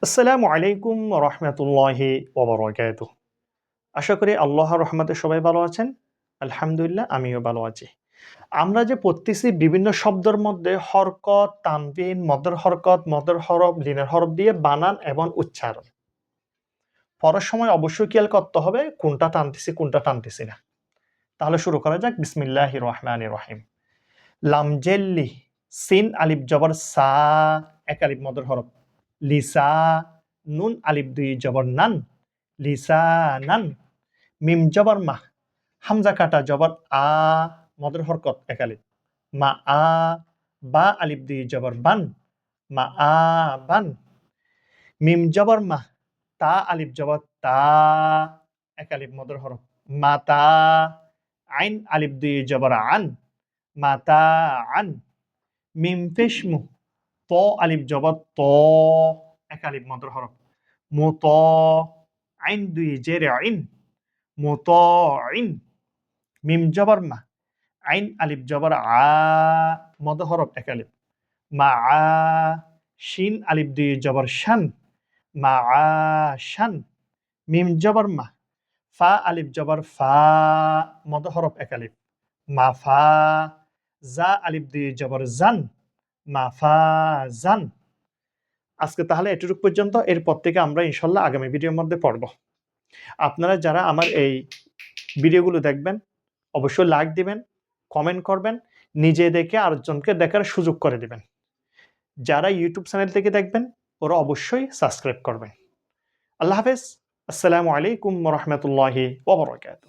আসসালামু আলাইকুম রহমতুল্লাহি ওবরাকাতুহ। আশা করি আল্লাহর রহমতে সবাই ভালো আছেন। আলহামদুলিল্লাহ আমিও ভালো আছি। আমরা যে পড়তেছি বিভিন্ন শব্দের মধ্যে হরকত, তানবিন, মদের হরকত, মদের হরফ, লিনের হরফ দিয়ে বানান এবং উচ্চারণ। পড়ার সময় অবশ্যই খেয়াল করতে হবে কোনটা টানতেছি, কোনটা টানতেছি না। তাহলে শুরু করা যাক। বিসমিল্লাহির রহমানির রহিম। লামজেল্লি, সিন আলিফ জবর সা, এক আলিফ মদের হরফ। লিসা, নুন আলিফ দুই জবর নান, লিসানান। মিম জবর মা, হামজা কাটা জবর আ, মদের হরকত এক আলিফ। মা আ, বা আলিফ দুই জবর বান, মা আ বান। মিম জবর মা, তা আলিফ জবর তা, এক আলিফ মদের হরফ। মাতা, আইন আলিফ দুই জবর আন, মাতা আন। মিম পেশমু, ত আলিফ জবর ত, এক আলিফ মদের হরফ। মুত, আইন দুই জের আইন, মুত আইন। মিম জবর মা, আইন আলিফ জবর আ, মদ হরফ এক আলিফ। মা আ, শিন আলিফ দুই জবর শান, মা আ শান। মিম জবর মা, ফা আলিফ জবর ফা, মদ হরফ এক আলিফ। মা ফা, জা আলিফ দুই জবর জান, মা ফা জান। আজকে তাহলে এটুকু পর্যন্ত। এরপর থেকে আমরা ইনশাল্লাহ আগামী ভিডিওর মধ্যে পড়ব। আপনারা যারা আমার এই ভিডিওগুলো দেখবেন অবশ্যই লাইক দিবেন, কমেন্ট করবেন, নিজে দেখে আরেকজনকে দেখার সুযোগ করে দিবেন। যারা ইউটিউব চ্যানেল থেকে দেখবেন ওরা অবশ্যই সাবস্ক্রাইব করবেন। আল্লাহ হাফেজ। আসসালামু আলাইকুম ওয়া রাহমাতুল্লাহি ওয়া বারাকাতুহু।